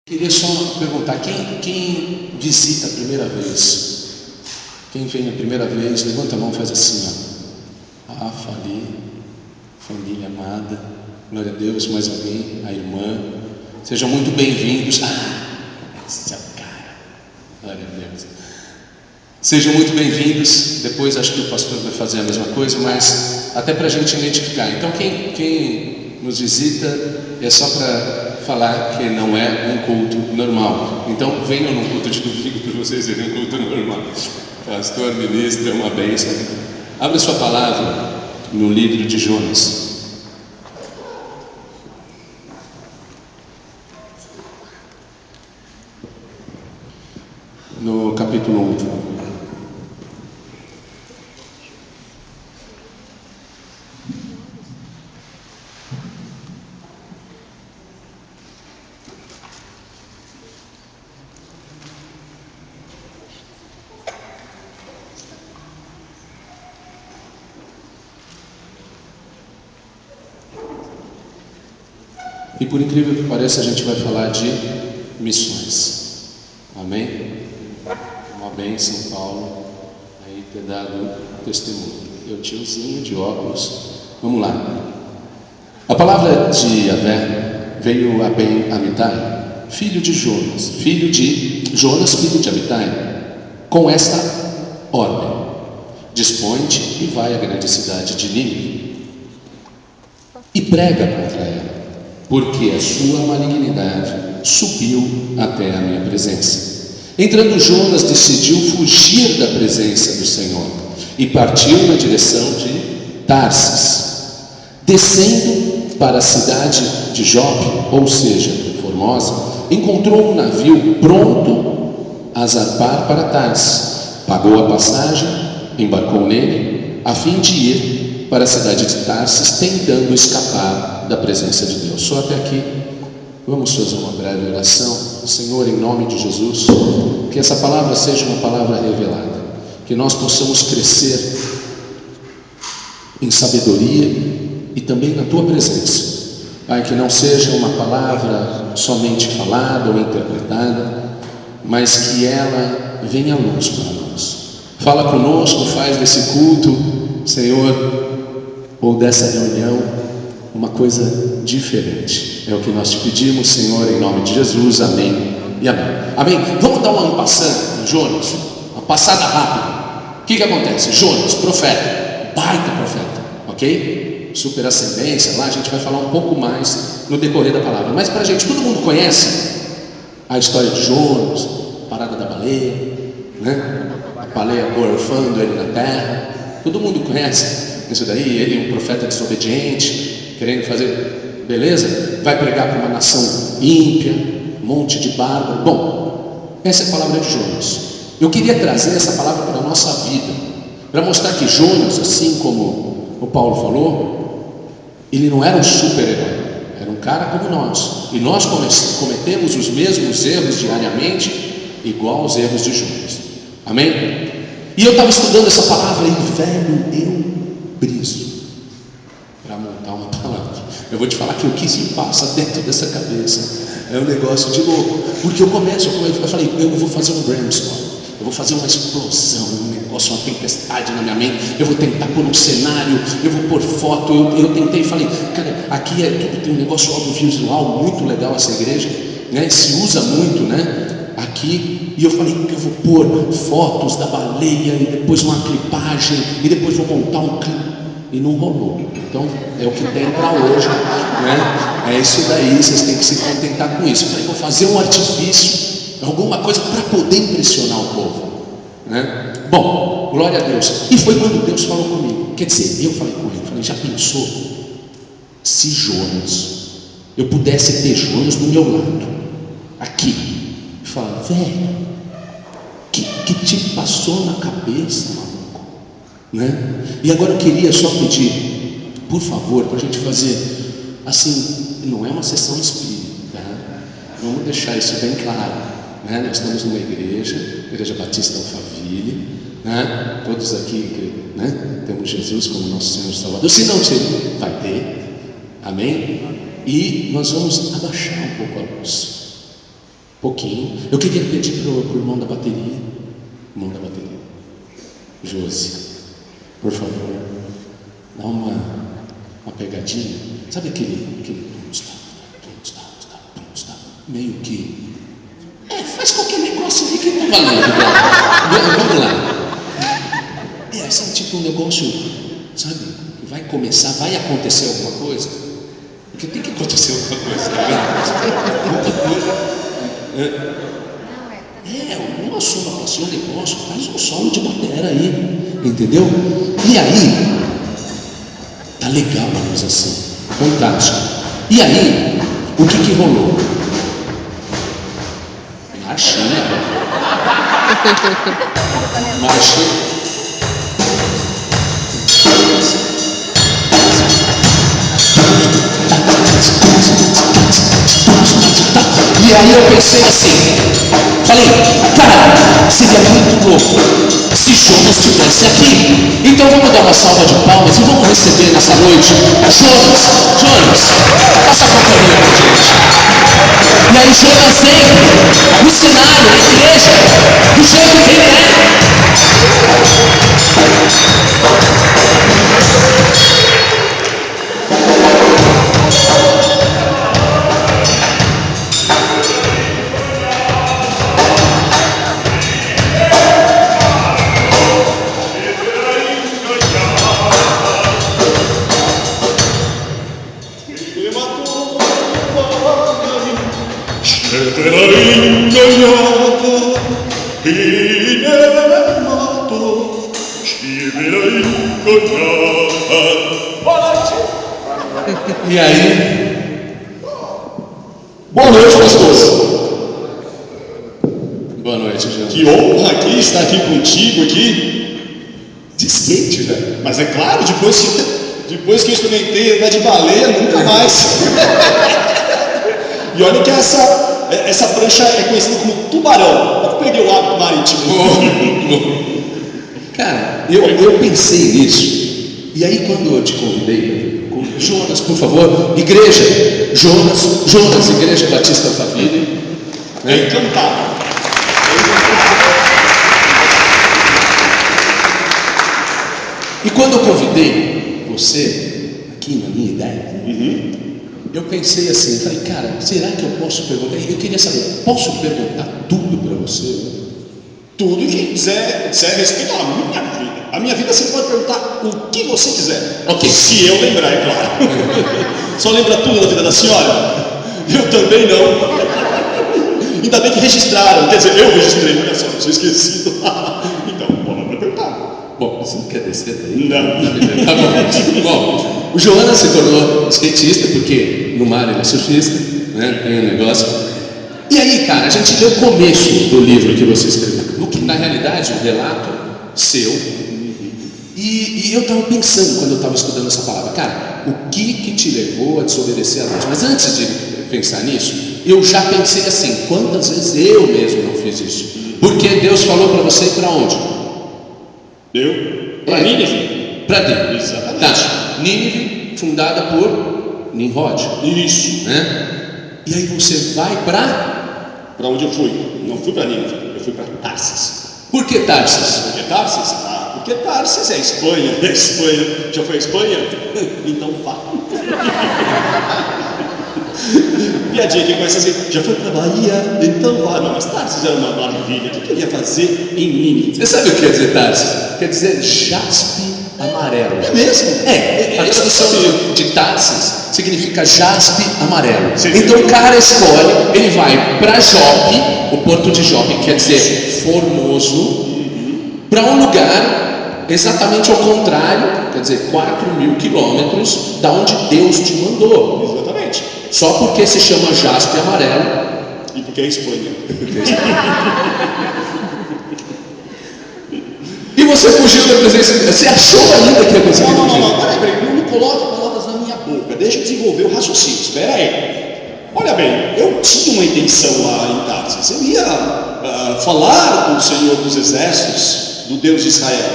Queria só perguntar, quem visita a primeira vez? Quem vem a primeira vez, levanta a mão e faz assim, ó. Ali, família amada, glória a Deus, mais alguém, a irmã. Sejam muito bem-vindos. Esse é o cara, glória a Deus. Sejam muito bem-vindos. Depois acho que o pastor vai fazer a mesma coisa, mas até para a gente identificar. Então quem nos visita é só para falar que não é um culto normal. Então venham num culto de domingo para vocês verem um culto normal. Pastor, ministro, é uma bênção. Abra sua palavra no livro de Jonas. No capítulo 1. E por incrível que pareça, a gente vai falar de missões. Amém? Uma bênção, Paulo, aí ter dado testemunho. Eu tiozinho de óculos. Vamos lá. A palavra de Yahvé veio a Ben Amitai, filho de Jonas, filho de Amitai, com esta ordem: dispõe-te e vai à grande cidade de Nínive e prega contra ela, porque a sua malignidade subiu até a minha presença. Entrando Jonas, decidiu fugir da presença do Senhor e partiu na direção de Tarsis. Descendo para a cidade de Jope, ou seja, Formosa, encontrou um navio pronto a zarpar para Tarsis. Pagou a passagem, embarcou nele, a fim de ir para a cidade de Tarsis, tentando escapar da presença de Deus. Só até aqui. Vamos fazer uma breve oração. Senhor, em nome de Jesus, que essa palavra seja uma palavra revelada, que nós possamos crescer em sabedoria e também na Tua presença. Pai, que não seja uma palavra somente falada ou interpretada, mas que ela venha à luz para nós. Fala conosco, faz desse culto, Senhor, ou dessa reunião, uma coisa diferente. É o que nós te pedimos, Senhor, em nome de Jesus. Amém e amém. Amém. Vamos dar uma passada no Jonas, uma passada rápida. O que acontece? Jonas, profeta, baita profeta, ok? Super ascendência, lá a gente vai falar um pouco mais no decorrer da palavra. Mas pra gente, todo mundo conhece a história de Jonas, a parada da baleia, né? A baleia gorfando ele na terra. Todo mundo conhece isso daí. Ele é um profeta desobediente, querendo fazer, beleza? Vai pregar para uma nação ímpia, um monte de bárbaro. Bom, essa é a palavra de Jonas. Eu queria trazer essa palavra para a nossa vida, para mostrar que Jonas, assim como o Paulo falou, ele não era um super-herói, era um cara como nós. E nós cometemos os mesmos erros diariamente, igual aos erros de Jonas. Amém? E eu estava estudando essa palavra e, velho, eu briso para montar uma palavra. Eu vou te falar que o que se passa dentro dessa cabeça é um negócio de louco. Porque eu falei, eu vou fazer um brainstorm, eu vou fazer uma explosão, um negócio, uma tempestade na minha mente. Eu vou tentar pôr um cenário, eu vou pôr foto. Eu tentei e falei, cara, aqui tem um negócio audiovisual muito legal essa igreja, né? Se usa muito, né? Aqui, e eu falei que eu vou pôr fotos da baleia e depois uma clipagem e depois vou montar um clipe. E não rolou. Então é o que tem para hoje, né? É isso daí, vocês têm que se contentar com isso. Eu falei, vou fazer um artifício, alguma coisa para poder impressionar o povo, né? Bom, glória a Deus. E foi quando Deus falou comigo. Quer dizer, eu falei com ele, falei, já pensou se Jonas, eu pudesse ter Jonas do meu lado, aqui, e falar, velho, que te passou na cabeça, maluco? Né? E agora eu queria só pedir, por favor, para a gente fazer assim, não é uma sessão espírita, tá? Vamos deixar isso bem claro, né? Nós estamos numa igreja Batista Alphaville, né? Todos aqui, né? Temos Jesus como nosso Senhor e Salvador. Se não tiver, vai ter, amém? E nós vamos abaixar um pouco a luz. Pouquinho. Eu queria pedir para o irmão da bateria. Irmão da bateria. Josi, por favor, dá uma pegadinha. Sabe aquele meio que... faz qualquer negócio ali que tá valendo. Vamos lá. Sabe, tipo um negócio, sabe? Vai começar, vai acontecer alguma coisa. Porque tem que acontecer alguma coisa, tá vendo? Uma soma para ser um negócio, faz um solo de bateria aí, entendeu? E aí, tá legal a coisa assim, fantástico. E aí, o que rolou? Marchinha. E aí eu pensei assim, falei, cara, seria muito louco se Jonas estivesse aqui. Então vamos dar uma salva de palmas e vamos receber nessa noite Jonas, faça companhia com a gente. E aí Jonas vem no cenário, na igreja, do jeito que ele é. E aí? Boa noite, pastor. Boa noite, Jean. Que honra aqui estar aqui contigo aqui. De skate, velho. Mas é claro, depois que eu experimentei andar de baleia, nunca mais. E olha que essa prancha é conhecida como tubarão. Eu peguei o hábito marítimo. Cara, eu pensei nisso. E aí quando eu te convidei, Jonas, por favor, igreja, Jonas, Igreja Batista Família, né? Encantado. E quando eu convidei você, aqui na minha ideia, eu pensei assim, falei, cara, será que eu posso perguntar? Eu queria saber, posso perguntar tudo para você? Tudo que quiser respeito à minha vida. A minha vida você pode perguntar o que você quiser. Ok. Se eu lembrar, é claro. Só lembra tudo da vida da senhora? Eu também não. Ainda bem que registraram. Quer dizer, eu registrei, olha só, tinha esquecido. Então, pode perguntar. Bom, você não quer descer daí? Não. Tá bom. Bom, o Jonas se tornou skatista porque no mar ele é surfista, né? Tem um negócio. E aí, cara, a gente lê o começo do livro que você escreveu, no que na realidade um relato seu. E eu estava pensando quando eu estava estudando essa palavra, cara, o que te levou a desobedecer a Deus? Mas antes de pensar nisso, eu já pensei assim, quantas vezes eu mesmo não fiz isso? Porque Deus falou para você ir para onde? Para Nínive. Para Nínive. Exatamente. Tá. Nínive, fundada por Nimrod. Isso. Né? E aí você vai para onde eu fui? Não fui para Nínive, eu fui para Tarsis. Por que Tarsis? Porque Tarsis? Porque Tarsis é Espanha. É Espanha. Já foi a Espanha? Então vá. Piadinha que começa assim, já foi para Bahia? Então vá. Não, mas Tarsis era uma maravilha. O que eu ia fazer em Nínive? Você sabe o que quer dizer Tarsis? Quer dizer jaspe amarelo. É mesmo? A tradução de Tarsis significa jaspe amarelo. Sim. Então o cara escolhe, ele vai para Jope, o porto de Jope, quer dizer Formoso, para um lugar exatamente ao contrário, quer dizer 4.000 quilômetros da onde Deus te mandou. Exatamente. Só porque se chama jaspe amarelo. E porque é Espanha. E você fugiu da presença de Deus. Você achou ainda que ia conseguir fugir? Não, peraí, não coloque palavras na minha boca. Deixa eu desenvolver o raciocínio. Espera aí. Olha bem, eu tinha uma intenção lá em Tarsis. Eu ia falar com o Senhor dos Exércitos, do Deus de Israel.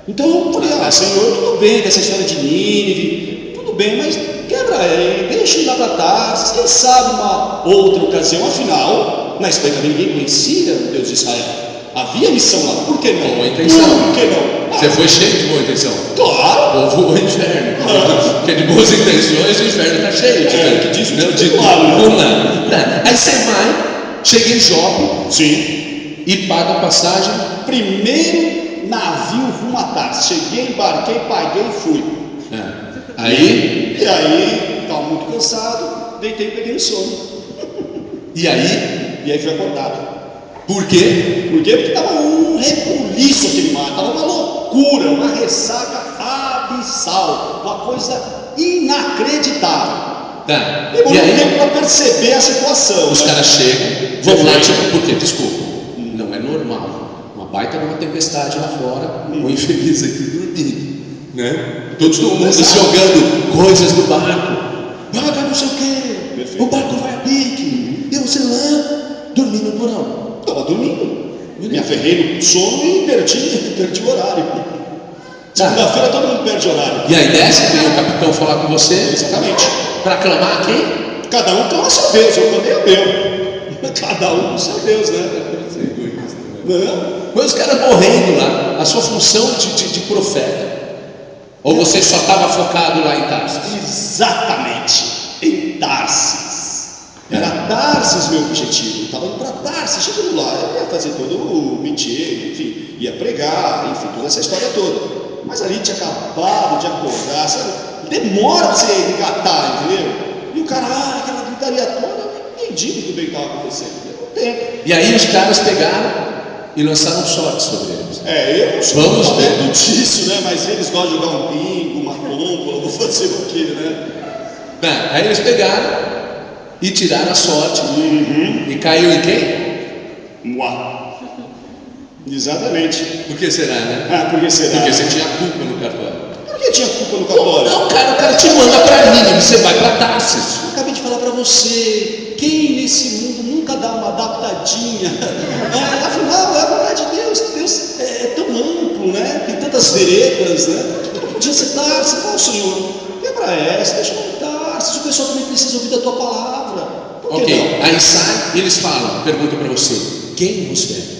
Então eu falei, Senhor, tudo bem com essa história de Nínive, tudo bem, mas quebra aí, deixa eu ir lá para Tarsis, quem sabe uma outra ocasião, afinal, Na Espanha também ninguém conhecia o Deus de Israel. Havia missão lá, por que não? Boa intenção. Por que não? Você foi cheio de boa intenção. Claro! Povo o inferno. Porque de boas intenções o inferno está cheio. Que diz o não, título, claro, né? Aí você vai, chega em Jope. Sim. E paga a passagem. Primeiro navio rumo a Tarso. Cheguei, embarquei, paguei e fui. Aí? E aí, estava muito cansado, deitei e peguei no sono. E aí? E aí fui acordado. Por quê? Porque estava um rebuliço aquele mar, estava uma loucura, uma ressaca abissal, uma coisa inacreditável. Tá. Demorou um tempo para perceber a situação. Os caras chegam, vão lá, por quê? Desculpa, não é normal. Uma baita de uma tempestade lá fora, o infeliz aqui dormindo, né? Todo mundo jogando coisas do barco. Vai não sei o quê. Perfeito. O barco vai a pique. E você lá, dormindo no porão. Estava dormindo. Me aferrei no sono e perdi o horário. Segunda-feira todo mundo perde horário. E aí desce, vem o capitão falar com você. Exatamente. Para clamar quem? Cada um clama seu Deus, eu clamei o meu. Cada um com seu Deus, né? Mas os caras morrendo lá, a sua função de profeta. Ou você só estava focado lá em Tarsis? Exatamente, em Tarsis. Era Tarsis meu objetivo. Eu estava indo para Tarsis, chegando lá, eu ia fazer todo o métier, enfim, ia pregar, enfim, toda essa história toda. Mas ali tinha acabado de acordar, sabe? Demora para você engatar, entendeu? E o cara, aquela gritaria toda, eu não entendi muito bem o que estava acontecendo. Não tem. E aí os caras pegaram e lançaram sorte sobre eles. Eu não sou muito adepto disso, né? Mas eles gostam de jogar um bingo, uma tómbola, vou fazer o quê, né? Aí eles pegaram e tiraram a sorte. E caiu em quem? Exatamente. Por que será, né? Por que será? Porque você tinha culpa no cartório. Por que tinha culpa no cartório? Não, cara, o cara te manda pra mim, você vai pra Tarsis. Eu acabei de falar pra você, quem nesse mundo nunca dá uma adaptadinha? Afinal, é a vontade de Deus. Deus é tão amplo, né? Tem tantas veredas, né? Não podia ser Tarsis, qual o Senhor? Quebra essa, deixa eu voltar. Se o pessoal também precisa ouvir da tua palavra. Por que não? Aí sai e eles falam, pergunta pra você, quem você é?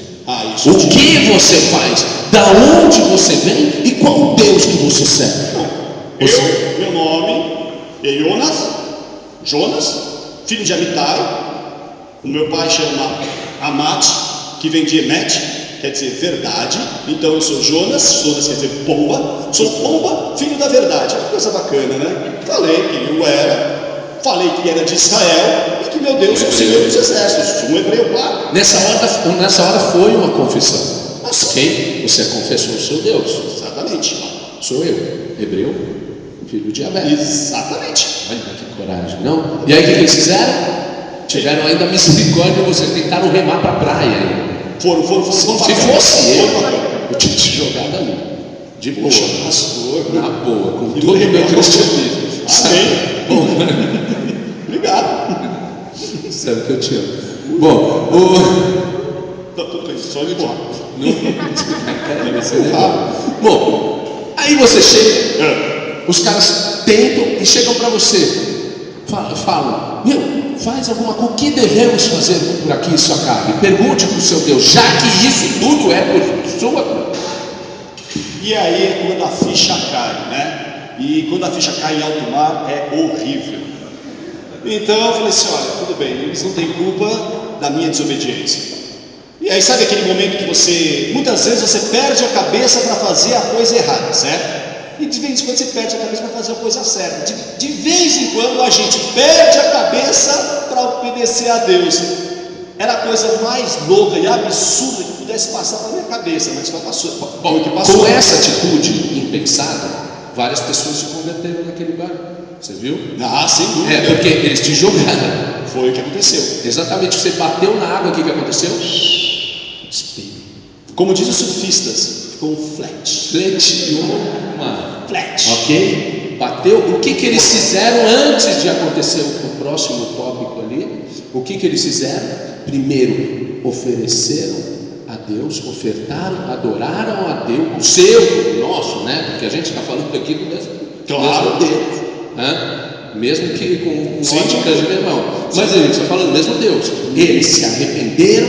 Isso. O que você faz? Da onde você vem? E qual Deus que você serve? Meu nome é Jonas, filho de Amitai. O meu pai chama Amat, que vem de Emet, quer dizer verdade. Então eu sou Jonas quer dizer pomba. Sou pomba, filho da verdade. É uma coisa bacana, né? Falei que eu era. Falei que era de Israel e que meu Deus é o Senhor dos Exércitos. Sou um hebreu, claro. Nessa hora foi uma confissão. Ok? Você confessou o seu Deus. Exatamente. Sou eu, hebreu, filho de Abel. Exatamente. Olha que coragem, não? E aí o que eles fizeram? Tiveram ainda misericórdia, vocês tentaram remar para a praia. Foram Se fosse eu tinha te jogado ali. De boa. Pastor. Na boa, com todo o meu cristianismo. Amém. Obrigado. Sabe que eu te amo. Bom, só de boa. Bom, aí você chega, os caras tentam e chegam para você, falam, faz alguma coisa, o que devemos fazer por aqui isso acabe? Pergunte para o seu Deus, já que isso tudo é por sua conta. E aí é quando a ficha cai, né? E quando a ficha cai em alto mar é horrível. Então eu falei assim, olha, tudo bem, eles não têm culpa da minha desobediência. E aí sabe aquele momento que muitas vezes você perde a cabeça para fazer a coisa errada, certo? E de vez em quando você perde a cabeça para fazer a coisa certa. De vez em quando a gente perde a cabeça para obedecer a Deus. Era a coisa mais louca e absurda que pudesse passar na minha cabeça, mas só passou. Bom, com essa atitude impensada, várias pessoas se converteram naquele bar. Você viu? Sem dúvida. Porque eles te jogaram. Foi o que aconteceu. Exatamente, você bateu na água, o que aconteceu? Espelho. Como dizem os surfistas, ficou um flat. Flat. Ok? Bateu. O que eles fizeram antes de acontecer o próximo tópico ali? O que eles fizeram? Primeiro, ofereceram a Deus, ofertaram, adoraram a Deus, o nosso, né? Porque a gente está falando aqui do mesmo Deus. mesmo que com Sim. óticas de irmão. Mas ele está falando, mesmo Deus. Eles se arrependeram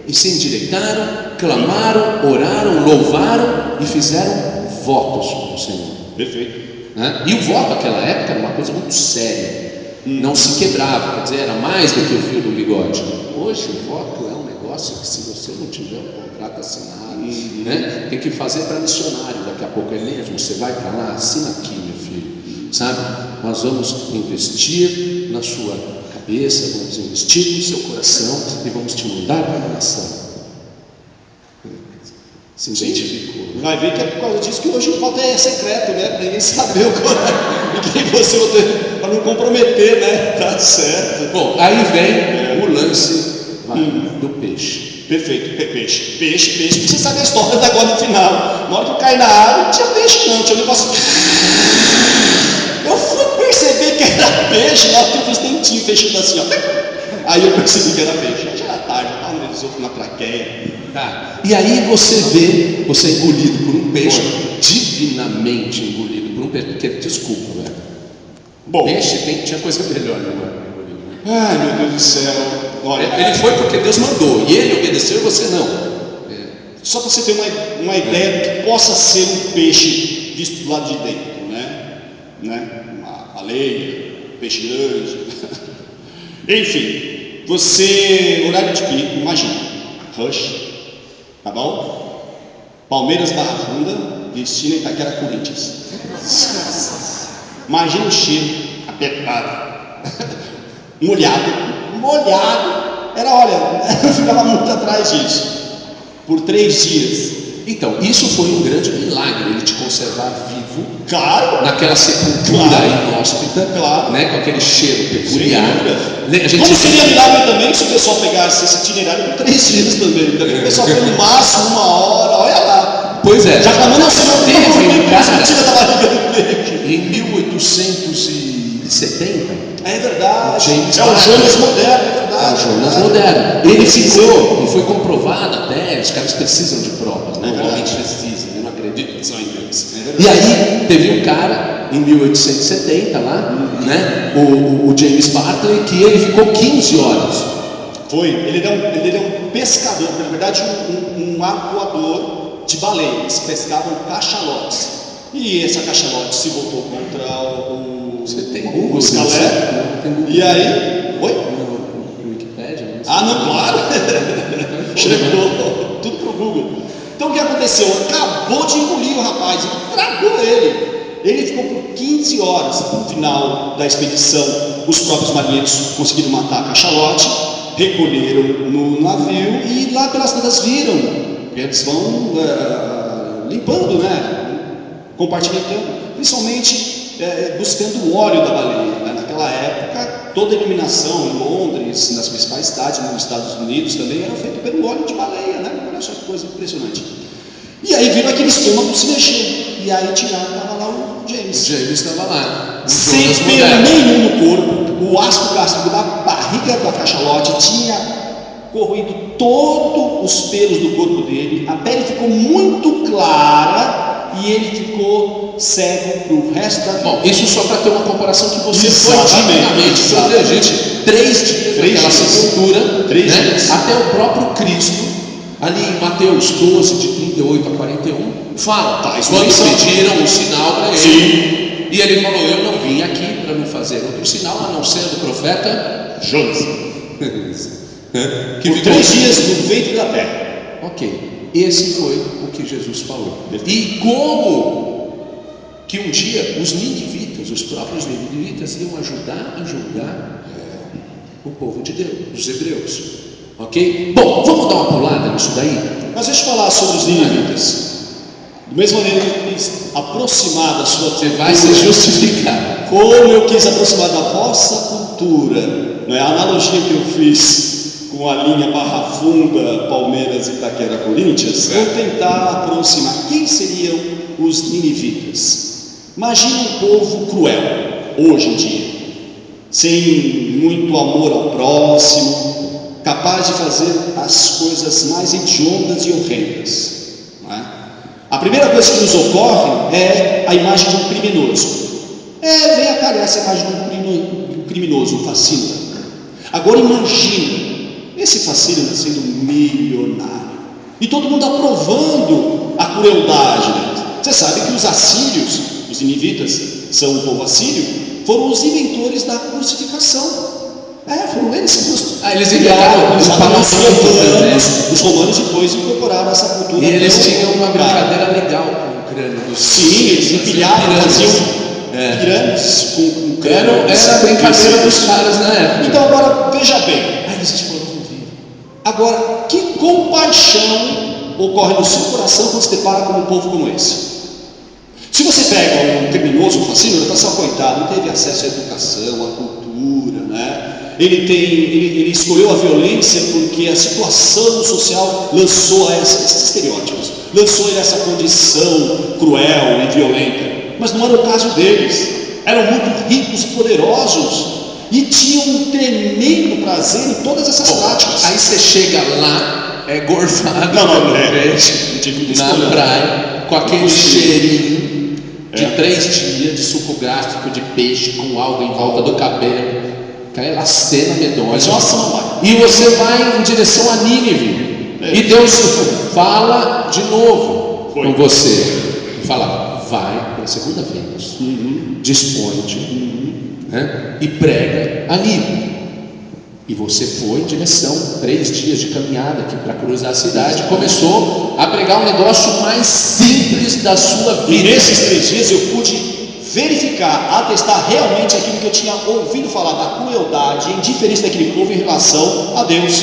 e se endireitaram, clamaram, oraram, louvaram e fizeram votos para o Senhor. Perfeito. Né? E o voto naquela época era uma coisa muito séria. Não se quebrava, quer dizer, era mais do que o fio do bigode. Hoje o voto é um negócio que, se você não tiver um contrato assinado, né, tem que fazer para missionário. Daqui a pouco é mesmo, você vai para lá, assina aqui, meu filho, sabe? Nós vamos investir na sua cabeça, vamos investir no seu coração e vamos te mandar para a nação. Se identificou. Vai ver que é por causa disso que hoje o voto é secreto, né? Para ninguém saber quem você votou, para não comprometer, né? Tá certo. Bom, aí vem o lance do peixe. Perfeito, peixe. Você sabe a história da agora no final. Na hora que eu caí na água, não tinha peixe não, tinha um negócio. Eu fui perceber que era peixe, na hora que eu fiz dentinho fechando assim, ó. Aí eu percebi que era peixe. Já era tarde, já estava no esôfago, na traqueia. Tá. E aí você vê, você é engolido por um peixe, divinamente engolido por um peixe. Porque, desculpa, velho. Bom, Peixe tinha coisa melhor, né? ai meu Deus do céu. Olha, ele foi porque Deus mandou, e ele obedeceu e você não. Só para você ter uma ideia do que possa ser um peixe visto do lado de dentro, né? Uma baleia, peixe grande. Enfim, você, horário de pico, imagina, Rush, tá bom? Palmeiras Barra Funda, destino Itaquera, Corinthians. Imagina o cheiro apertado, molhado. Era, olha, eu ficava muito atrás disso. Por 3 dias. Então, isso foi um grande milagre, ele te conservar vivo, Claro, naquela sepultura inóspita, claro, né, com aquele cheiro peculiar. Como seria milagre também se o pessoal pegasse esse itinerário por 3 dias também? O pessoal foi no máximo 1 hora, olha lá. Pois é, já acabou não sendo teve um cara tira da barriga do peixe. em 1870. É verdade. James É o Jonas moderno, é verdade. É o Jonas moderno. Ele ficou, e foi comprovado até, os caras precisam de provas, né? Realmente precisam, eu não acredito só em Deus. E aí, teve um cara, em 1870 lá, né? O James Bartley, que ele ficou 15 horas. Foi, ele era um pescador, na verdade um arpoador de baleias, pescavam cachalotes. E essa cachalote se voltou contra o escalé. E aí, oi? No Wikipedia? Não, claro. Chegou tudo pro Google. Então o que aconteceu? Acabou de engolir o rapaz, tragou ele. Ele ficou por 15 horas. No final da expedição, os próprios marinheiros conseguiram matar a cachalote, recolheram no navio e lá pelas tantas viram. Eles vão limpando, né? Compartimentando, principalmente buscando o óleo da baleia, né? Naquela época, toda a iluminação em Londres, nas principais cidades, nos Estados Unidos também, era feita pelo óleo de baleia, né? Olha só que coisa impressionante. E aí viram aquele estômago se mexer, e aí tiraram, estava lá o James. O James estava lá, sem pelo nenhum no corpo, o ácido gástrico da barriga da cachalote tinha corroído todos os pelos do corpo dele, a pele ficou muito clara. E ele ficou cego pro resto da vida. Bom, isso só para ter uma comparação que você foi Exatamente. Gente, 3 dias naquela sepultura, né? Até o próprio Cristo, ali em Mateus 12, de 38 a 41, fala, quando pediram um sinal para ele, e ele falou, eu não vim aqui para não fazer outro sinal, a não ser do profeta Jonas, que por 3 dias no ventre da terra. Ok. Esse foi o que Jesus falou. E como que um dia os ninivitas, os próprios ninivitas, iam ajudar a julgar o povo de Deus, os hebreus. Ok? Bom, vamos dar uma pulada nisso daí? Mas deixa eu falar sobre os ninivitas. Da mesma maneira que eu quis aproximar da sua cultura, você vai se justificar. Como eu quis aproximar da vossa cultura, não é a analogia que eu fiz com a linha Barra Funda, Palmeiras, Itaquera, Corinthians, vou tentar aproximar. Quem seriam os ninivitas? Imagina um povo cruel, hoje em dia, sem muito amor ao próximo, capaz de fazer as coisas mais hediondas e horrendas. Não é? A primeira coisa que nos ocorre é a imagem de um criminoso. Vem a calhar essa imagem de um criminoso, um fascínora. Agora imagina esse fascínora sendo milionário e todo mundo aprovando a crueldade deles. Você sabe que os assírios, os ninivitas, são o povo assírio, foram os inventores da crucificação. Foram eles que eles inventaram os romanos depois incorporaram essa cultura. E eles tinham uma brincadeira legal com o crânio dos... Sim, eles empilhavam, faziam pirâmides com crânio. Era a brincadeira dos caras na época. Então agora, veja bem. Aí vocês foram ouvir. Agora, que compaixão ocorre no seu coração quando se depara com um povo como esse? Se você pega um criminoso, um fascínio, está só coitado, não teve acesso à educação, à cultura, né? Ele escolheu a violência porque a situação social lançou esses estereótipos, lançou ele essa condição cruel e violenta. Mas não era o caso deles. Eram muito ricos e poderosos e tinham um tremendo prazer em todas essas práticas. Aí você chega lá, gorfado na praia, com aquele cheirinho de 3 dias de suco gástrico de peixe com algo em volta do cabelo, aquela cena medonha. E você vai em direção a Nínive, e Deus fala de novo com você e fala: vai pela segunda vez, dispõe-te, e prega a Nínive. E você foi em direção, 3 dias de caminhada aqui para cruzar a cidade, e começou a pregar um negócio mais simples da sua vida. E nesses 3 dias eu pude verificar, atestar realmente aquilo que eu tinha ouvido falar da crueldade e indiferença daquele povo em relação a Deus.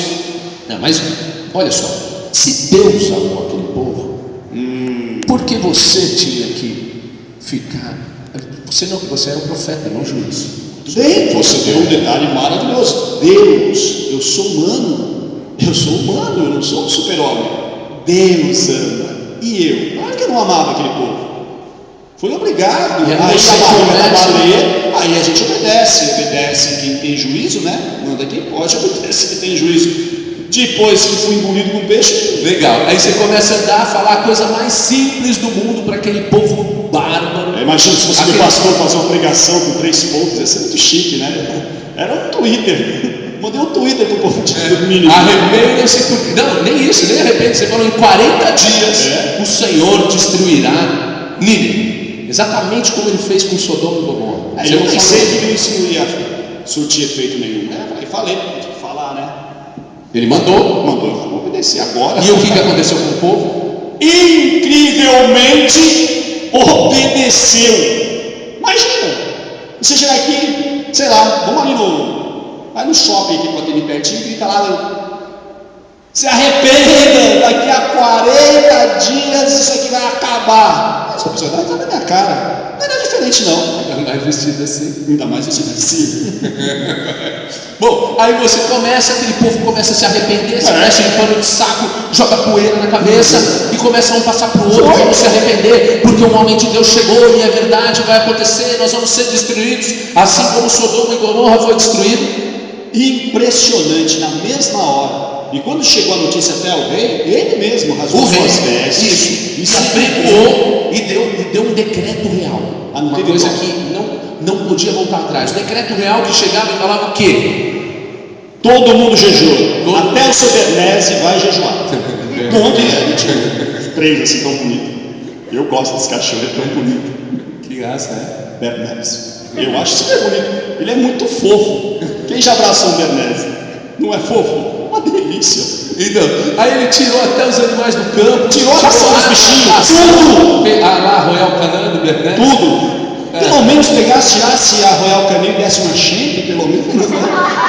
Não, mas olha só, se Deus amou aquele povo, por que você tinha que ficar? Você era um profeta, não um juiz. Bem, você deu um detalhe maravilhoso. Deus, eu sou humano, eu não sou um super-homem. Deus ama, e eu? Claro que eu não amava aquele povo. Foi obrigado. Aí aí a gente obedece quem tem juízo, né? Manda quem pode, obedece quem tem juízo. Depois que fui engolido com peixe. Legal. Aí você começa a andar, falar a coisa mais simples do mundo para aquele povo bárbaro. Imagina se fosse o pastor fazer uma pregação com 3 pontos, ia ser muito chique, né? Era um Twitter. Mandei um Twitter pro povo de Nínive. Arrependam-se porque... Não, nem isso, nem arrependam. Você falou: em 40 dias o Senhor destruirá Nínive. Exatamente como ele fez com Sodoma e Gomorra. Eu pensei que isso não ia surtir efeito nenhum. Aí falei, tem que falar, né? Ele mandou, vou obedecer agora. E o que aconteceu com o povo? Incrivelmente obedeceu. Imagina, você chegar aqui, sei lá, vamos ali no shopping aqui para ter bem pertinho e grita lá: se arrependa, daqui a 40 dias isso aqui vai acabar. Essa pessoa está na minha cara. Não é diferente, não. Ainda mais vestido assim. Ainda mais vestido assim. Bom, aí você começa, aquele povo começa a se arrepender, se mexe em pano de saco, joga poeira na cabeça e começa um passar para o outro, vamos se arrepender, porque o homem de Deus chegou e é verdade, vai acontecer, nós vamos ser destruídos, assim como Sodoma e Gomorra foi destruído. Impressionante, na mesma hora. E quando chegou a notícia até o rei, ele mesmo rasgou suas vestes e se apregou e deu um decreto real. Uma coisa que não podia voltar atrás. O decreto real que chegava e falava o quê? Todo mundo jejua. Até o seu Bernese vai jejuar. Ponto. Ele tinha 3 assim tão bonitos. Eu gosto desse cachorro, é tão bonito. Que graça, né? Bernese. Eu acho super bonito. Ele é muito fofo. Quem já abraçou um Bernese? Não é fofo? Uma delícia. Então, aí ele tirou até os animais do campo, tirou a ração dos bichinhos, tudo. Lá, Royal Canin do Bernese. Tudo. Pelo menos pegasse, tirasse a Royal Canin e desse uma shake, pelo menos.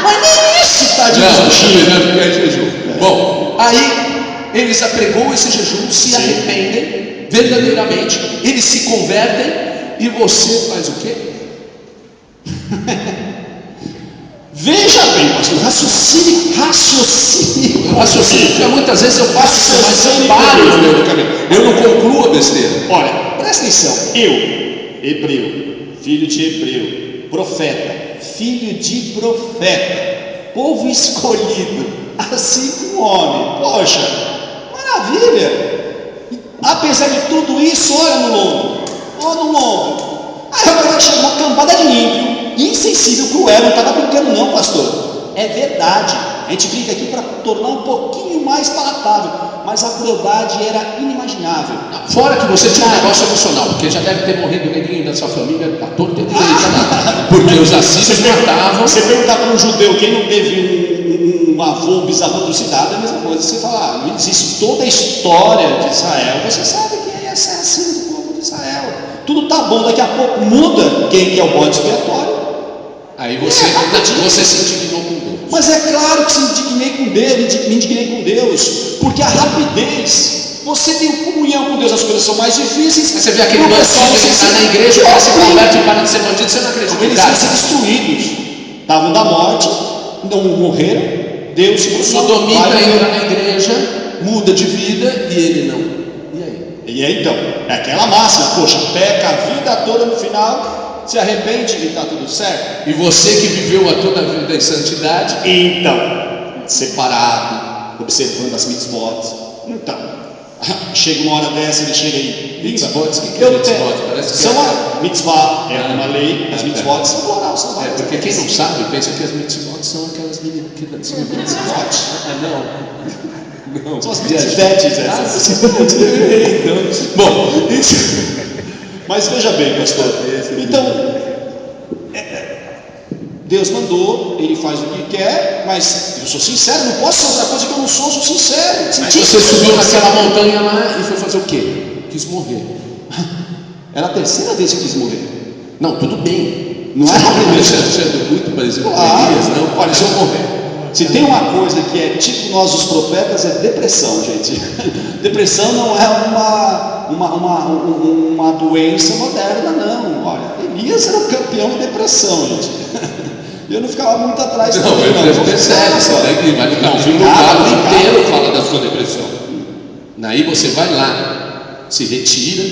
Mas nem isso, tadinho dos bichinhos. Não, jejum. Bom, aí eles apregou esse jejum, se arrependem verdadeiramente, eles se convertem e você faz o quê? Veja bem, pastor, raciocínio, porque muitas vezes eu faço isso, mas eu paro no meio do caminho, eu não concluo a besteira. Olha, presta atenção, eu, hebreu, filho de hebreu, profeta, filho de profeta, povo escolhido, assim como homem, poxa, maravilha. Apesar de tudo isso, olha no lombo, aí agora vai chegar uma cambada de ímpio, insensível, cruel. Não estava brincando não, pastor. É verdade. A gente brinca aqui para tornar um pouquinho mais palatável, mas a crueldade era inimaginável. Fora que você tinha um negócio emocional, porque já deve ter morrido neguinho da sua família a torta e direita, porque os assírios matavam. Você perguntar para um judeu quem não teve um avô, bisavô trucidado, é a mesma coisa. Você fala, não existe toda a história de Israel, você sabe que é assim do povo de Israel. Tudo tá bom, daqui a pouco muda quem que é o bode expiatório. Aí você se indignou com Deus. Mas é claro que se me indignei com Deus, porque a rapidez, você tem comunhão com Deus, as coisas são mais difíceis. Você vê aquele bandido que está na igreja, o cara se converte e para de ser bandido, você não acredita. Eles iam ser destruídos, estavam da morte, não morreram, Deus se o sodomita entra na igreja, muda de vida e ele não. E aí? E aí então, é aquela máxima, poxa, peca a vida toda, no final se arrepende e está tudo certo. E você que viveu a toda a vida em santidade, então, separado, observando as mitzvot. Então, chega uma hora dessa, ele chega aí. Mitzvot, o que é mitzvot? Parece que mitzvah é uma lei, as mitzvot são plural, são várias. Porque quem não sabe, pensa que as mitzvot são aquelas meninas que são não. São as mitzvetes essas. Bom, mas veja bem, pastor. Então, Deus mandou, Ele faz o que quer, mas eu sou sincero, não posso ser outra coisa que eu não sou sincero. Mas você subiu naquela montanha lá e foi fazer o quê? Quis morrer. Era a terceira vez que quis morrer. Não, tudo bem. Não é a primeira vez. Achando muito parecido com Elias, não? Olha, se eu morrer. Se tem uma coisa que é tipo nós os profetas, é depressão, gente. Depressão não é uma doença moderna, não. Olha, Elias era o campeão de depressão, gente. Eu não ficava muito atrás não. Eu percebo, você vai no capítulo inteiro fala da sua depressão. Daí você vai lá, se retira,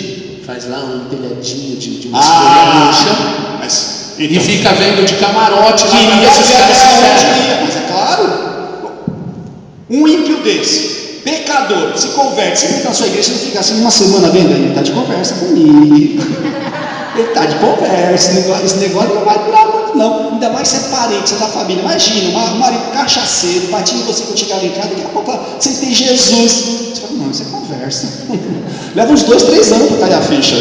faz lá um telhadinho de uma folha murcha. Então, e fica vendo de camarote lá para ver se os caras se ferram. Mas é claro, um ímpio desse, pecador, se converte, você entra na sua igreja, você não fica assim uma semana vendo, ele está de conversa comigo, ele está de conversa, esse negócio não vai durar muito não, ainda mais se é parente, você é da família. Imagina, um marido cachaceiro, batia em você quando chegava em casa, daqui a pouco você tem Jesus, você fala, não, isso é conversa. Leva uns 2-3 anos para cair a ficha,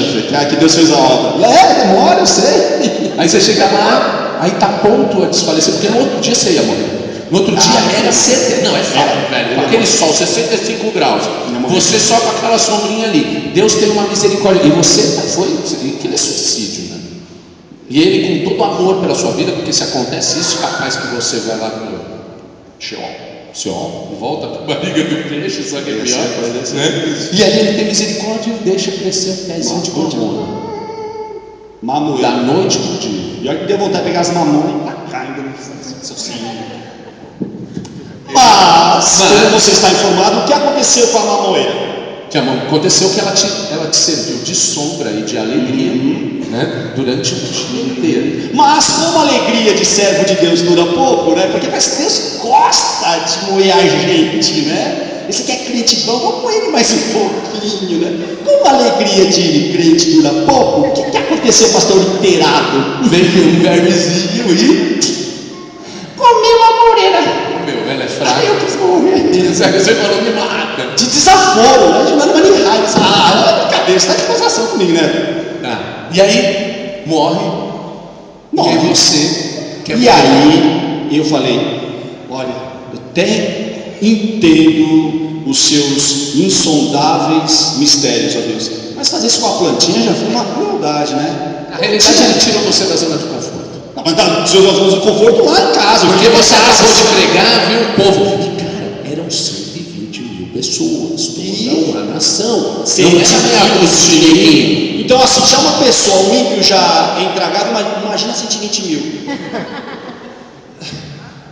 que Deus fez a obra. Demora, eu sei. Aí você chega lá, aí está pronto a desfalecer, porque no outro dia você ia morrer. No outro dia era certeza. Não, é fato, velho. Com aquele sol, 65 graus. Você só com aquela sombrinha ali. Deus tem uma misericórdia. E você foi. Aquilo é suicídio, né? E Ele com todo amor pela sua vida, porque se acontece isso, capaz que você vai lá para o Sheol, volta para a barriga do peixe, só que é pior, né? E aí Ele tem misericórdia e deixa crescer o pezinho de mamona. Da noite para o dia. E olha que deu vontade de pegar as mamonas e tacar ainda no seu filho. Mas, como você está informado, o que aconteceu com a mamoeira? Aconteceu que ela te serviu de sombra e de alegria, né, durante o dia inteiro. Mas como a alegria de servo de Deus dura pouco, né? Porque parece que Deus gosta de moer a gente, né? Esse aqui é crente bom, vamos com ele mais um pouquinho, né? Como a alegria de crente dura pouco, o que aconteceu, pastor inteirado? Veio um vermezinho e comeu a moreira. Ela é fraca. Eu quis morrer. Você falou, me mata. De desaforo, né? De mano nem raiva. É brincadeira, você está de gozação comigo, né? E aí, morre. E aí você quer morrer. E aí, eu falei, olha, eu até entendo os seus insondáveis mistérios, ó Deus. Mas fazer isso com a plantinha já foi uma crueldade, né? Na realidade, ele tirou você da zona de conforto. Mas tá tirou de conforto lá em casa. Porque você acabou de pregar, viu o povo. E cara, eram 120 mil pessoas, toda uma nação. Não era meia cozinha. Então, assim, já uma pessoa, um ímpio já entragado, imagina 120 mil.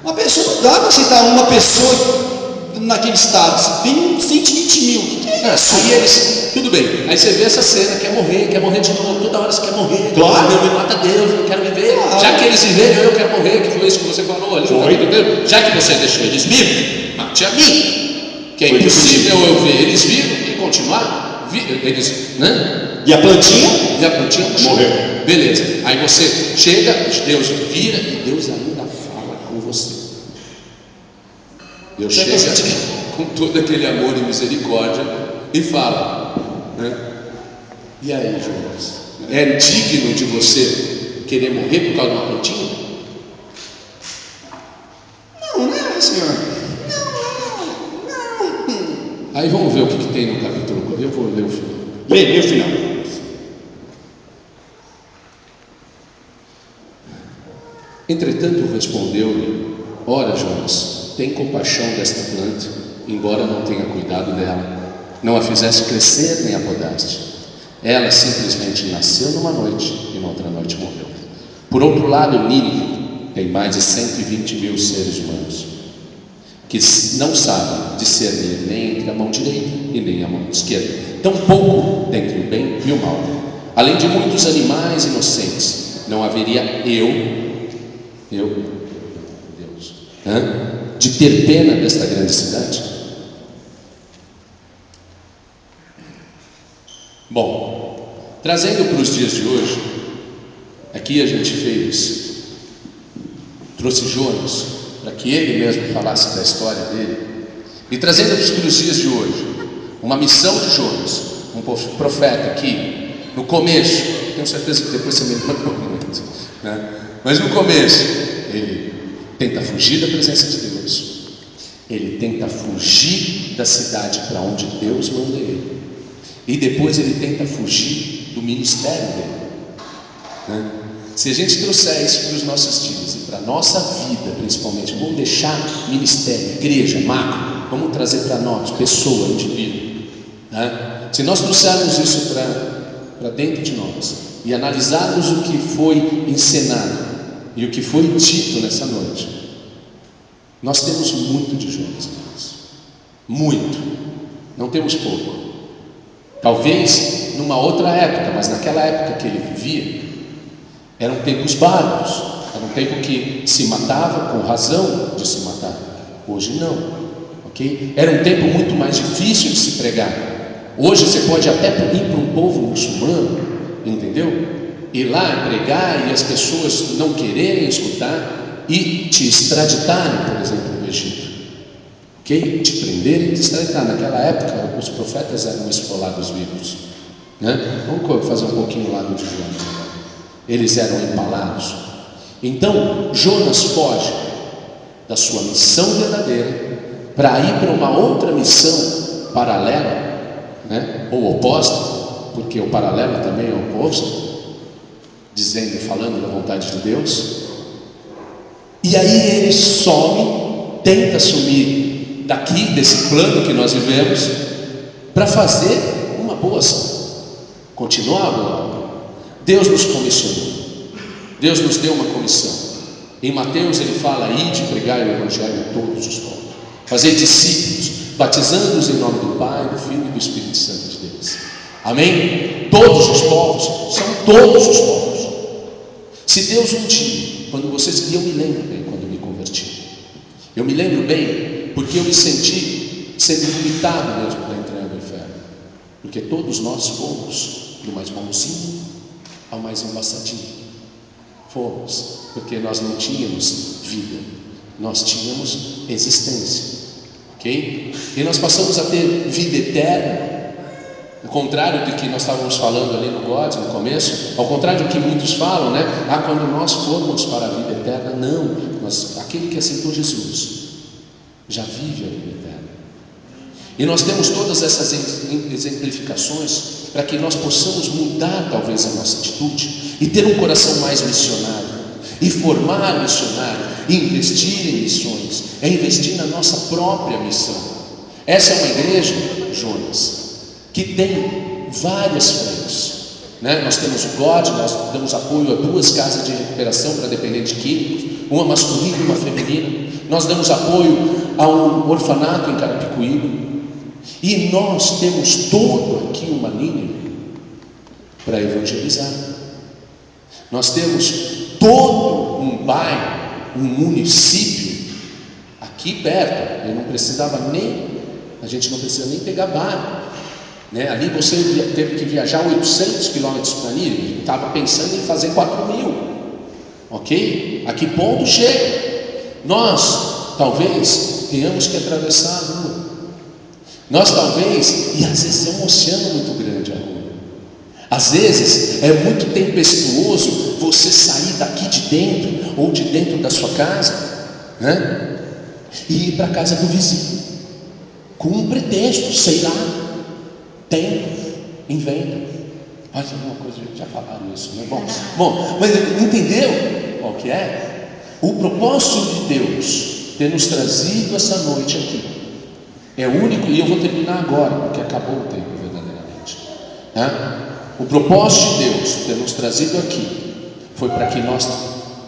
Uma pessoa não dá para aceitar uma pessoa naquele estado. Tem 120 mil. Aí eles, tudo bem. Aí você vê essa cena, quer morrer de novo. Toda hora você quer morrer. Claro. Meu, me mata Deus, eu quero viver. Claro. Já que eles viveram, eu quero morrer. Que foi isso que você falou ali no capítulo inteiro. Já que você deixou eles vivos, mate a mim. Que é impossível eu ver eles vivos e continuar. Eles, né? E a plantinha? Morreu. beleza. Aí você chega, Deus vira e Deus ainda fala com você. Deus chega com todo aquele amor e misericórdia e fala, né? E aí, Jonas, é digno de você querer morrer por causa de uma plantinha? Não, Senhor. Não. Aí vamos ver o que tem no capítulo. Eu vou ler o final. Lê o final. Entretanto respondeu-lhe: ora, Jonas, tem compaixão desta planta, embora não tenha cuidado dela, não a fizeste crescer nem a podaste. Ela simplesmente nasceu numa noite e noutra noite morreu. Por outro lado, Nínive tem mais de 120 mil seres humanos que não sabem discernir nem entre a mão direita e nem a mão esquerda, tampouco dentre o bem e o mal. Além de muitos animais inocentes, não haveria Deus, de ter pena desta grande cidade? Bom, trazendo para os dias de hoje, aqui a gente trouxe Jonas, para que ele mesmo falasse da história dele, e trazendo para os dias de hoje, uma missão de Jonas, um profeta que, no começo, tenho certeza que depois você me mandou muito, né? Mas no começo, ele tenta fugir da presença de Deus, ele tenta fugir da cidade para onde Deus manda ele, e depois ele tenta fugir do ministério dele, né? Se a gente trouxer isso para os nossos dias e para a nossa vida, principalmente, vamos deixar ministério, igreja, macro, vamos trazer para nós, pessoa, indivíduo, né? Se nós trouxermos isso para dentro de nós e analisarmos o que foi ensinado e o que foi dito nessa noite, nós temos muito de Jonas, muito, não temos pouco. Talvez numa outra época, mas naquela época que ele vivia, eram tempos bárbaros, era um tempo que se matava com razão de se matar. Hoje não, ok? Era um tempo muito mais difícil de se pregar. Hoje você pode até ir para um povo muçulmano, entendeu? Ir lá pregar e as pessoas não quererem escutar e te extraditarem, por exemplo, no Egito, ok? Te prenderem e te extraditar. Naquela época os profetas eram esfolados vivos, né? Vamos fazer um pouquinho lá de Jonas. Eles eram empalados. Então Jonas foge da sua missão verdadeira para ir para uma outra missão paralela, né? Ou oposta, porque o paralelo também é oposto, falando da vontade de Deus. E aí ele some, tenta sumir daqui, desse plano que nós vivemos, para fazer uma boa ação, continuar a boa obra. Deus nos comissionou, Deus nos deu uma comissão. Em Mateus ele fala: ide pregar o evangelho a todos os povos, fazer discípulos, batizando-os em nome do Pai, do Filho e do Espírito Santo de Deus. Amém? Todos os povos, são todos os povos. Se Deus um dia, quando vocês, e eu me lembro bem quando eu me converti, eu me lembro bem porque eu me senti sendo vomitado mesmo da entranha do inferno, porque todos nós fomos do mais bonzinho ao mais embaçadinho. Fomos, porque nós não tínhamos vida, nós tínhamos existência, ok? E nós passamos a ter vida eterna, ao contrário do que nós estávamos falando ali no God, no começo, ao contrário do que muitos falam, né? Quando nós formos para a vida eterna, não, aquele que aceitou Jesus já vive a vida eterna. E nós temos todas essas exemplificações para que nós possamos mudar talvez a nossa atitude e ter um coração mais missionário, e formar missionário, e investir em missões, é investir na nossa própria missão. Essa é uma igreja, Jonas, que tem várias frentes, né? Nós temos o God, nós damos apoio a 2 casas de recuperação para dependentes químicos, uma masculina e uma feminina. Nós damos apoio a um orfanato em Carapicuíba. E nós temos todo aqui uma Nínive para evangelizar. Nós temos todo um bairro, um município aqui perto. A gente não precisa nem pegar barco né? Ali você teve que viajar 800 quilômetros para ali, estava pensando em fazer 4.000, ok? A que ponto chega? Nós talvez tenhamos que atravessar a rua, nós talvez, e às vezes é um oceano muito grande a rua, às vezes é muito tempestuoso você sair daqui de dentro, ou de dentro da sua casa, né? E ir para a casa do vizinho, com um pretexto, sei lá, tempo, inventa. Pode ser alguma coisa, já falaram isso, né? Bom, mas entendeu qual que é? O propósito de Deus ter nos trazido essa noite aqui é único, e eu vou terminar agora, porque acabou o tempo verdadeiramente, né? O propósito de Deus ter nos trazido aqui foi para que nós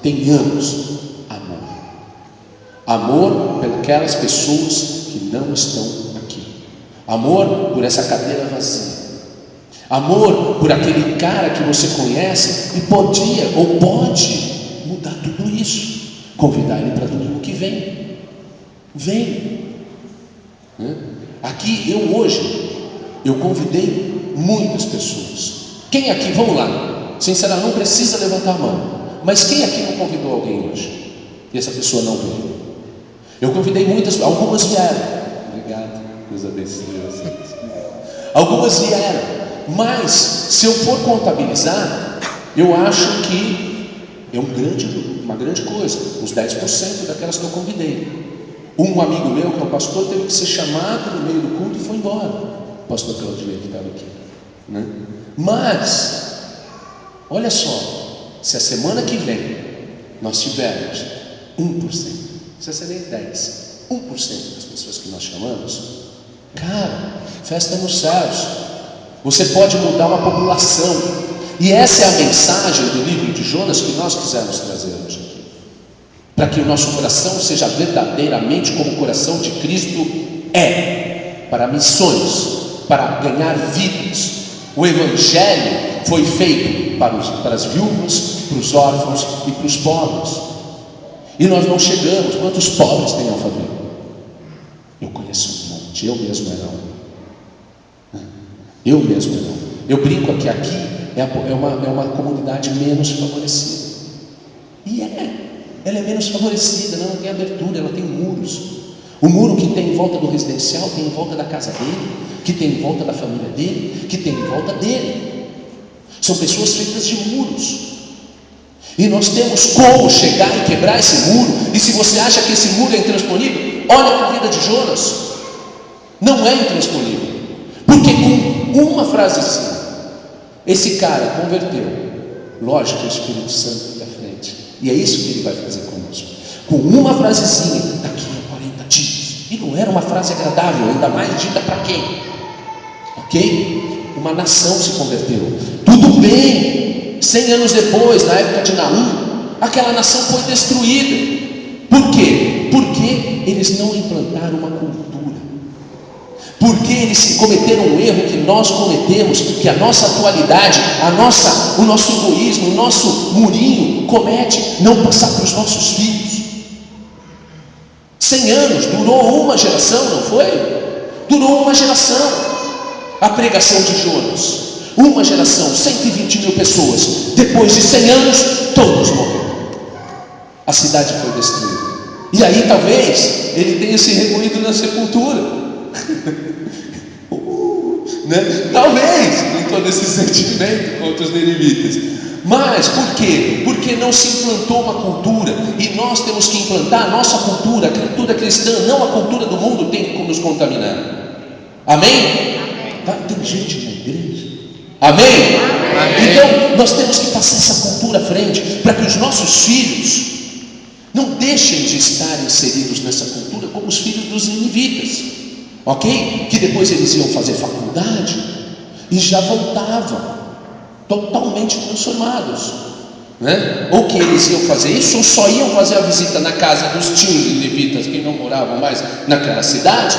tenhamos amor pelas pessoas que não estão aqui, amor por essa cadeira vazia, amor por aquele cara que você conhece e podia ou pode mudar tudo isso, convidar ele para domingo que vem. Aqui eu convidei muitas pessoas. Quem aqui, vamos lá, sinceramente, não precisa levantar a mão, mas quem aqui não convidou alguém hoje e essa pessoa não veio? Eu convidei muitas, algumas vieram. Obrigado, Deus abençoe vocês. Algumas vieram, mas se eu for contabilizar, eu acho que é uma grande coisa, uns 10% daquelas que eu convidei. Um amigo meu, que é um pastor, teve que ser chamado no meio do culto e foi embora. O pastor Claudio que estava aqui, né? Mas, olha só, se a semana que vem nós tivermos 1%, se ser nem 10%, 1% das pessoas que nós chamamos, cara, festa nos céus. Você pode mudar uma população, e essa é a mensagem do livro de Jonas que nós quisemos trazer hoje aqui, para que o nosso coração seja verdadeiramente como o coração de Cristo é, para missões, para ganhar vidas. O Evangelho foi feito para as viúvas, para os órfãos e para os pobres. E nós não chegamos. Quantos pobres tem Alphaville? Eu conheço um monte, eu mesmo era um. Eu brinco que aqui é uma comunidade menos favorecida. E ela é menos favorecida, ela não tem abertura, ela tem muros. O muro que tem em volta do residencial tem em volta da casa dele, que tem em volta da família dele, que tem em volta dele. São pessoas feitas de muros. E nós temos como chegar e quebrar esse muro. E se você acha que esse muro é intransponível, olha para a vida de Jonas. Não é intransponível. Porque com uma frasezinha, esse cara converteu. Lógico que o Espírito Santo está à frente. E é isso que ele vai fazer conosco. Com uma frasezinha, daqui a 40 dias. E não era uma frase agradável, ainda mais dita para quem? Ok? Uma nação se converteu. Tudo bem. 100 anos depois, na época de Naum, aquela nação foi destruída. Por quê? Porque eles não implantaram uma cultura. Porque eles cometeram um erro que nós cometemos, que a nossa atualidade, o nosso egoísmo, o nosso murinho comete, não passar para os nossos filhos. 100 anos, durou uma geração, não foi? Durou uma geração a pregação de Jonas. Uma geração, 120 mil pessoas. Depois de 100 anos, todos morreram. A cidade foi destruída. E aí talvez ele tenha se recolhido na sepultura. Né? Talvez, com todo esse sentimento contra os ninivitas. Mas por quê? Porque não se implantou uma cultura. E nós temos que implantar a nossa cultura, a cultura cristã, não a cultura do mundo tem que nos contaminar. Amém? Tem gente na igreja. Amém? Amém? Então nós temos que passar essa cultura à frente, para que os nossos filhos não deixem de estar inseridos nessa cultura como os filhos dos ninivitas, ok? Que depois eles iam fazer faculdade e já voltavam totalmente transformados, né? Ou que eles iam fazer isso, ou só iam fazer a visita na casa dos tios ninivitas que não moravam mais naquela cidade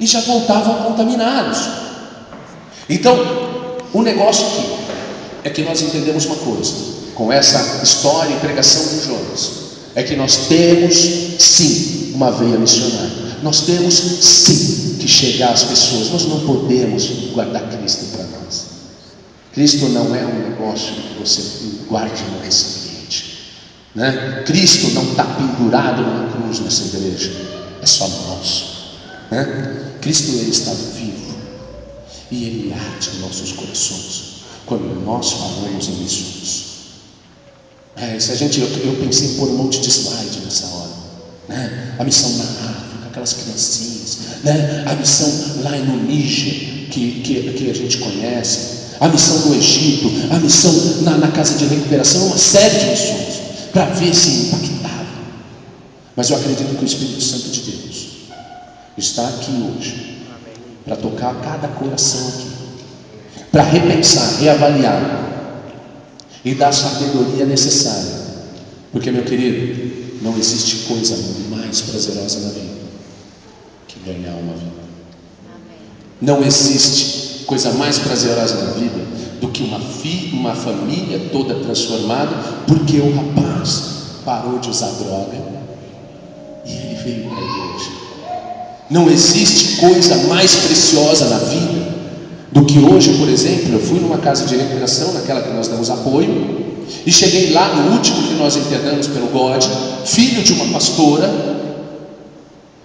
e já voltavam contaminados. Então o negócio aqui é que nós entendemos uma coisa, com essa história e pregação de Jonas, é que nós temos sim uma veia missionária, nós temos sim que chegar às pessoas. Nós não podemos guardar Cristo para nós. Cristo não é um negócio que você guarde no recipiente, né? Cristo não está pendurado numa cruz nessa igreja, é só nosso, né? Cristo, ele está vivo e ele arde em nossos corações quando nós falamos em missões. Eu pensei em pôr um monte de slide nessa hora, né? A missão na África, aquelas criancinhas, né? A missão lá no Níger, que a gente conhece, a missão no Egito, a missão na casa de recuperação, uma série de missões, para ver se impactava. Mas eu acredito que o Espírito Santo de Deus está aqui hoje, para tocar cada coração aqui, para repensar, reavaliar e dar a sabedoria necessária. Porque, meu querido, não existe coisa mais prazerosa na vida que ganhar uma vida. Não existe coisa mais prazerosa na vida do que uma família toda transformada, porque o rapaz parou de usar droga e ele veio para a igreja. Não existe coisa mais preciosa na vida do que hoje, por exemplo, eu fui numa casa de recuperação, naquela que nós damos apoio, e cheguei lá no último que nós internamos pelo God, filho de uma pastora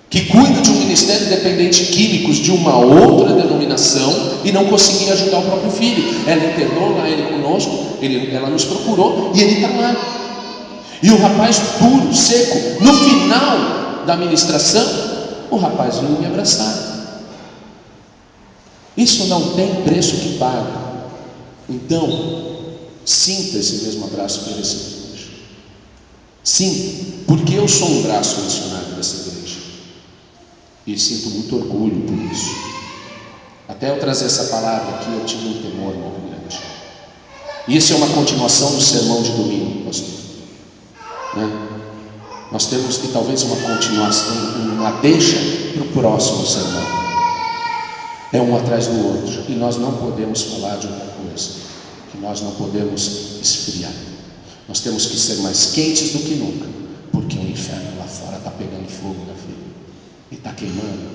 que cuida de um ministério dependente de químicos de uma outra denominação e não conseguia ajudar o próprio filho. Ela internou lá ele conosco, ela nos procurou e ele está lá. E o rapaz duro, seco, no final da ministração, o rapaz veio me abraçar. Isso não tem preço que pague. Então, sinta esse mesmo abraço que eu recebi hoje. Sinta, porque eu sou um braço missionário dessa igreja. E sinto muito orgulho por isso. Até eu trazer essa palavra aqui, eu tive um temor muito grande. E isso é uma continuação do sermão de domingo, pastor, né? Nós temos que talvez uma continuação, uma deixa para o próximo sermão. É um atrás do outro. E nós não podemos falar de outra coisa, que nós não podemos esfriar. Nós temos que ser mais quentes do que nunca, porque o inferno lá fora está pegando fogo na vida. E está queimando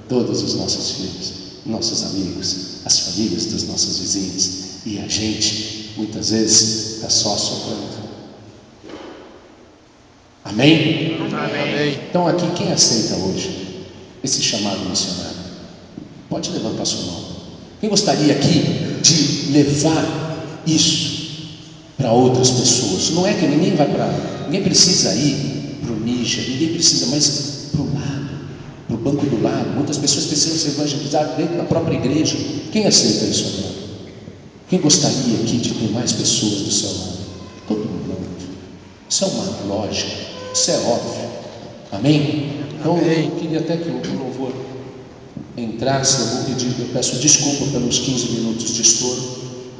todos os nossos filhos, nossos amigos, as famílias dos nossos vizinhos. E a gente, muitas vezes, está só sofrendo. Amém? Amém. Então aqui, quem aceita hoje esse chamado missionário? Pode levantar sua mão. Quem gostaria aqui de levar isso para outras pessoas? Não é que ninguém precisa ir para o Níger, ninguém precisa mais para o lado, para o banco do lado. Muitas pessoas precisam ser evangelizadas dentro da própria igreja. Quem aceita isso agora? Quem gostaria aqui de ter mais pessoas do seu lado? Todo mundo. Isso é uma lógica, isso é óbvio. Amém? Então eu queria até que o louvor entrasse. Eu peço desculpa pelos 15 minutos de estouro,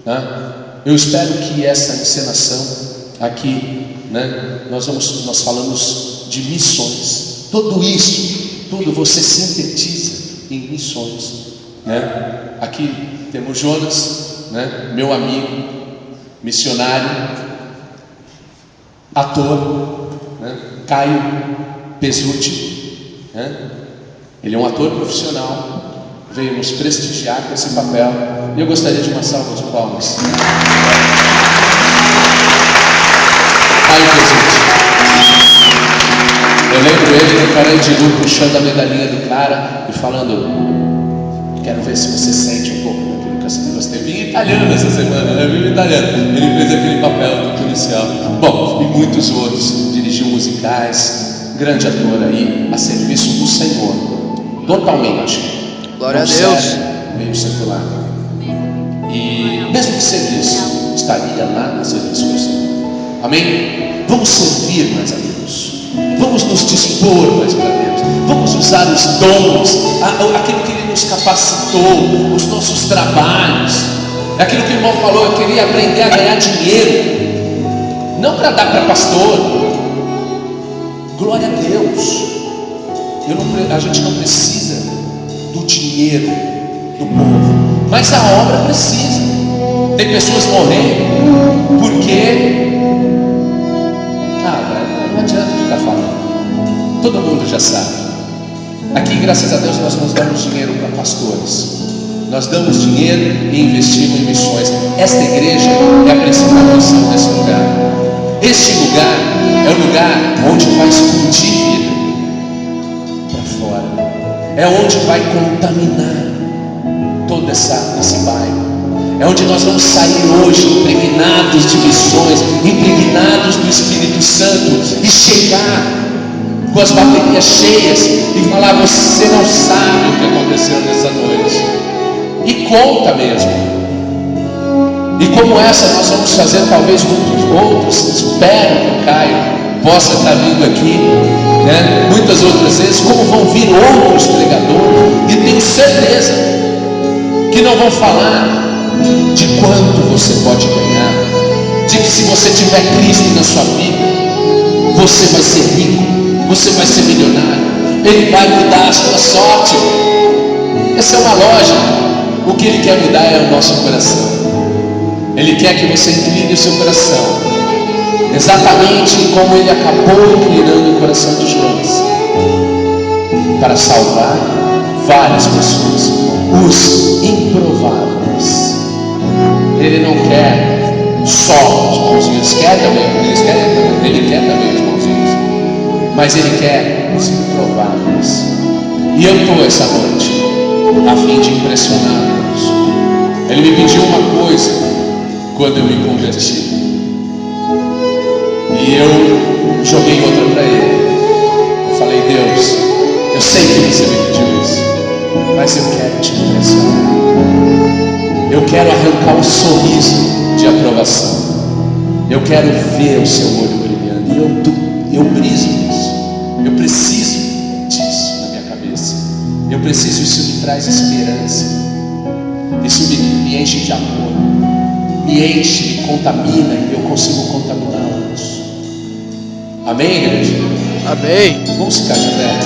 né? Eu espero que essa encenação aqui, né, nós falamos de missões. Tudo você sintetiza em missões, né? Aqui temos Jonas, né, meu amigo, missionário, ator, né, Caio Pesutti, né? Ele é um ator profissional, veio nos prestigiar com esse papel, e eu gostaria de uma salva de palmas. Caio Pesutti. Eu lembro ele no Parade de Lu puxando a medalhinha do cara e falando: quero ver se você sente um pouco daquilo que eu gostei. Vim italiano essa semana, né? Vim italiano. Ele fez aquele papel do policial. Bom, e muitos outros. Dirigiu musicais, grande ator aí, a serviço do Senhor, totalmente. Glória a Deus. Meio secular. E mesmo que serviço, estaria lá a serviço do Senhor. Amém? Vamos servir mais a Deus. Vamos nos dispor mais para Deus. Vamos usar os dons, aquilo que Ele nos capacitou, os nossos trabalhos. Aquilo que o irmão falou, eu queria aprender a ganhar dinheiro, não para dar para pastor. Glória a Deus. A gente não precisa do dinheiro do povo, mas a obra precisa. Tem pessoas morrendo porque não adianta ficar falando, todo mundo já sabe. Aqui, graças a Deus, nós não damos dinheiro para pastores. Nós damos dinheiro e investimos em missões. Esta igreja é a principal missão desse lugar. Este lugar é o lugar onde vai explodir vida para fora. É onde vai contaminar todo esse bairro. É onde nós vamos sair hoje impregnados de missões, impregnados do Espírito Santo, e chegar com as baterias cheias e falar: você não sabe o que aconteceu nessa noite. E conta mesmo. E como essa nós vamos fazer talvez muitos outros. Espero que o Caio possa estar vindo aqui, né? Muitas outras vezes, como vão vir outros pregadores, e tenho certeza que não vão falar de quanto você pode ganhar, de que se você tiver Cristo na sua vida, você vai ser rico, você vai ser milionário, Ele vai mudar a sua sorte. Essa é uma lógica. O que Ele quer mudar é o nosso coração. Ele quer que você incline o seu coração, exatamente como Ele acabou inclinando o coração de Jonas, para salvar várias pessoas, os improváveis. Ele não quer só os bonzinhos, quer também, Ele quer também os bonzinhos, mas Ele quer os improváveis. E eu estou essa noite a fim de impressioná-los. Ele me pediu uma coisa quando eu me converti, e eu joguei outra para ele. Eu falei: Deus, eu sei que você me pediu isso, mas eu quero te impressionar. Eu quero arrancar um sorriso de aprovação. Eu quero ver o seu olho brilhando. E eu briso nisso. Eu preciso disso na minha cabeça. Eu preciso, isso me traz esperança. Isso me enche de amor. Me enche, me contamina, e eu consigo contaminar outros. Amém, igreja? Amém. Vamos ficar de pé.